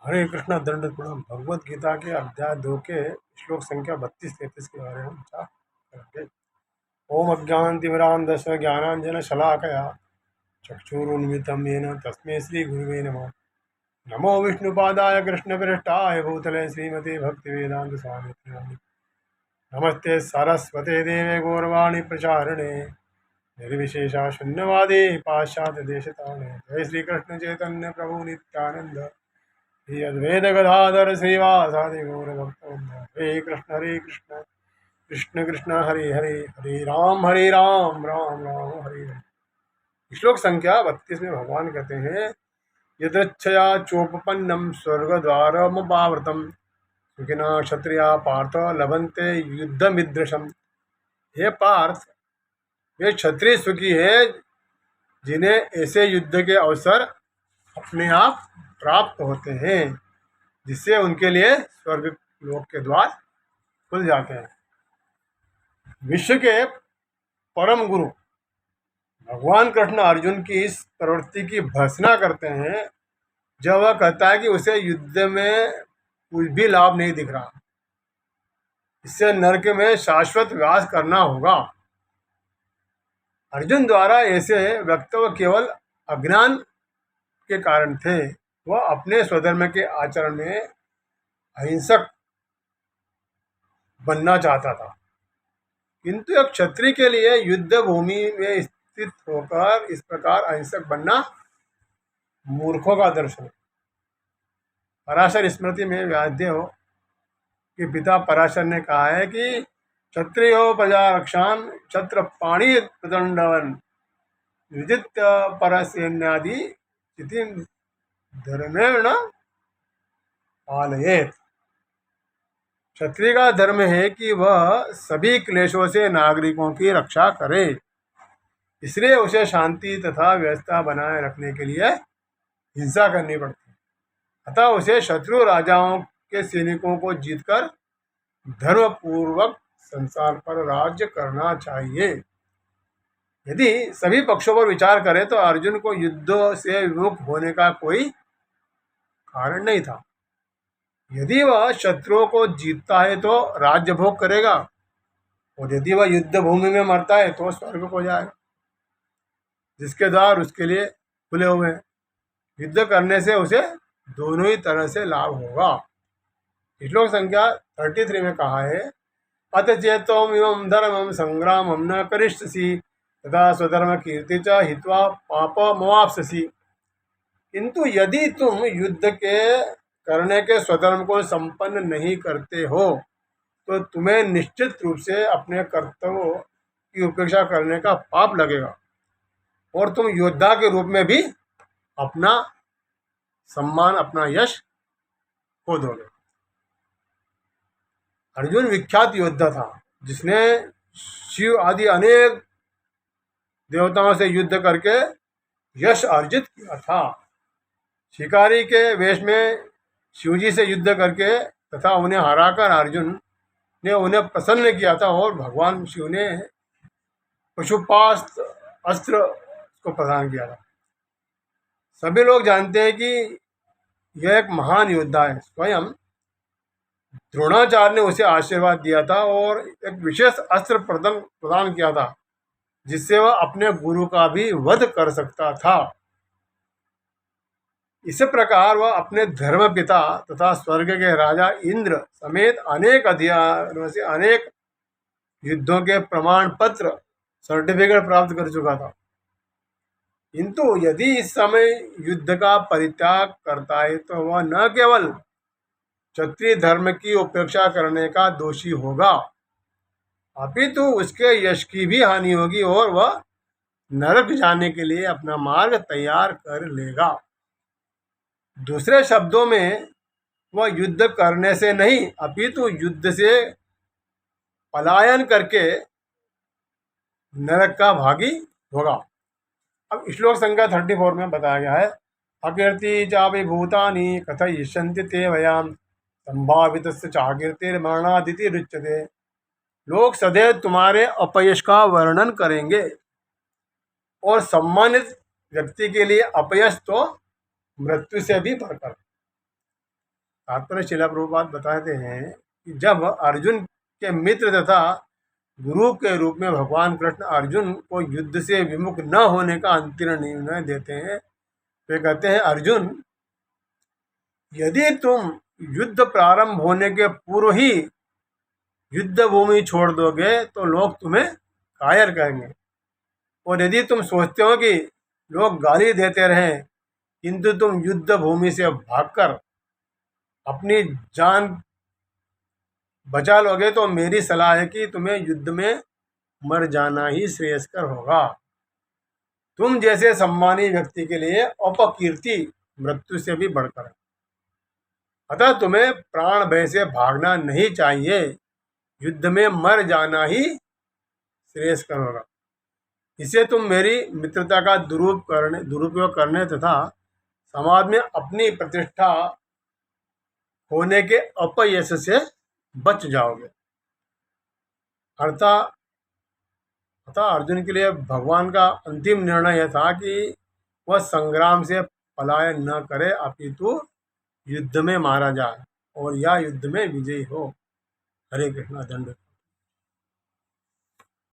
हरे कृष्णा दंड प्रणाम। भगवत गीता के अध्याय 2 के श्लोक संख्या 32-33 के बारे में विचार करेंगे। ओम अज्ञानतिमिरान्धस्य ज्ञानांजन शलाकया चक्षुरुन्मिलितं येन तस्मै श्री गुरुवे नमः। नमो विष्णुपादाय कृष्णप्रेष्ठाय भूतले श्रीमते भक्तिवेदांत स्वामिने नमः। नमस्ते सरस्वते देवे गौरवाणी प्रचारिणे निर्विशेषा शून्यवादी पाश्चात्य देशतारिणे। जय श्री कृष्ण चैतन्य प्रभु नित्यानंद श्री अद्वैत गदाधर श्रीवासादि गौर भक्तवृंद। हरे कृष्ण कृष्ण कृष्ण हरे हरे, हरे राम राम राम हरे हरे। श्लोक संख्या 32 में भगवान कहते हैं, यदृच्छया चोपपन्नम स्वर्गद्वारमुपावृतम सुखिना क्षत्रिया पार्थ लभन्ते युद्धमिदृशम। हे पार्थ, वे क्षत्रिय सुखी है जिन्हें ऐसे युद्ध के अवसर अपने आप प्राप्त होते हैं, जिससे उनके लिए स्वर्ग लोक के द्वार खुल जाते हैं। विश्व के परम गुरु भगवान कृष्ण अर्जुन की इस प्रवृत्ति की भर्त्सना करते हैं जब वह कहता है कि उसे युद्ध में कुछ भी लाभ नहीं दिख रहा, इससे नरक में शाश्वत वास करना होगा। अर्जुन द्वारा ऐसे वक्तव्य केवल अज्ञान के कारण थे। वह अपने स्वधर्म के आचरण में अहिंसक बनना चाहता था, किंतु एक क्षत्रिय के लिए युद्ध भूमि में स्थित होकर इस प्रकार अहिंसक बनना मूर्खों का दर्शन है। पराशर स्मृति में व्यासदेव के पिता पराशर ने कहा है कि क्षत्रियो प्रजा रक्षान क्षत्र पाणी प्रदंडवन विदित्य परसैन्यादि स्थितिं धर्मेण पालयेत। क्षत्रिय का धर्म है कि वह सभी क्लेशों से नागरिकों की रक्षा करे, इसलिए उसे शांति तथा व्यवस्था बनाए रखने के लिए हिंसा करनी पड़ती है। अतः उसे शत्रु राजाओं के सैनिकों को जीतकर धर्मपूर्वक संसार पर राज्य करना चाहिए। यदि सभी पक्षों पर विचार करें तो अर्जुन को युद्ध से विमुख होने का कोई कारण नहीं था। यदि वह शत्रुओं को जीतता है तो राज्य भोग करेगा, और यदि वह युद्ध भूमि में मरता है तो स्वर्ग को जाएगा, जिसके द्वार उसके लिए खुले हुए हैं। युद्ध करने से उसे दोनों ही तरह से लाभ होगा। श्लोक संख्या 33 में कहा है, अत चेतोम एवं धर्मम संग्रामम न करिष्यसि तथा स्वधर्म कीर्ति च हित्वा पापमवाप्स्यसि। किंतु यदि तुम युद्ध के करने के स्वधर्म को संपन्न नहीं करते हो तो तुम्हें निश्चित रूप से अपने कर्तव्यों की उपेक्षा करने का पाप लगेगा, और तुम योद्धा के रूप में भी अपना सम्मान, अपना यश खो दोगे। अर्जुन विख्यात योद्धा था, जिसने शिव आदि अनेक देवताओं से युद्ध करके यश अर्जित किया था। शिकारी के वेश में शिवजी से युद्ध करके तथा उन्हें हराकर अर्जुन ने उन्हें प्रसन्न किया था, और भगवान शिव ने पशुपास्त्र अस्त्र को प्रदान किया था। सभी लोग जानते हैं कि यह एक महान योद्धा है। स्वयं द्रोणाचार्य ने उसे आशीर्वाद दिया था और एक विशेष अस्त्र प्रदान किया था, जिससे वह अपने गुरु का भी वध कर सकता था। इसी प्रकार वह अपने धर्म पिता तथा स्वर्ग के राजा इंद्र समेत अनेक अधिकारियों से अनेक युद्धों के प्रमाण पत्र, सर्टिफिकेट प्राप्त कर चुका था। किंतु यदि इस समय युद्ध का परित्याग करता है तो वह न केवल क्षत्रिय धर्म की उपेक्षा करने का दोषी होगा, अपितु उसके यश की भी हानि होगी और वह नरक जाने के लिए अपना मार्ग तैयार कर लेगा। दूसरे शब्दों में, वह युद्ध करने से नहीं अपितु युद्ध से पलायन करके नरक का भागी होगा। अब श्लोक संख्या 34 में बताया गया है, अकीर्ति चापि भूतानि कथयिष्यन्ति ते वयाम संभावितस्य चाकीर्तिर्मरणादिति रुच्यते। लोग सदैव तुम्हारे अपयश का वर्णन करेंगे, और सम्मानित व्यक्ति के लिए अपयश तो मृत्यु से भी बढ़कर। तात्पर्य शिला प्रभुपाद बताते हैं कि जब अर्जुन के मित्र तथा गुरु के रूप में भगवान कृष्ण अर्जुन को युद्ध से विमुख न होने का अंतिम निर्णय देते हैं, वे कहते हैं, अर्जुन, यदि तुम युद्ध प्रारंभ होने के पूर्व ही युद्ध भूमि छोड़ दोगे तो लोग तुम्हें कायर कहेंगे, और यदि तुम सोचते हो कि लोग गाली देते रहें किंतु तुम युद्ध भूमि से भागकर अपनी जान बचा लोगे तो मेरी सलाह है कि तुम्हें युद्ध में मर जाना ही श्रेयस्कर होगा। तुम जैसे सम्मानी व्यक्ति के लिए अपकीर्ति मृत्यु से भी बढ़कर है। अतः तुम्हें प्राण भय से भागना नहीं चाहिए, युद्ध में मर जाना ही श्रेयस्कर होगा। इससे तुम मेरी मित्रता का दुरुपयोग करने तथा समाज में अपनी प्रतिष्ठा होने के अपयश से बच जाओगे। अतः अर्जुन के लिए भगवान का अंतिम निर्णय यह था कि वह संग्राम से पलायन न करे, अपितु युद्ध में मारा जाए और या युद्ध में विजयी हो। हरे कृष्णा। दंड।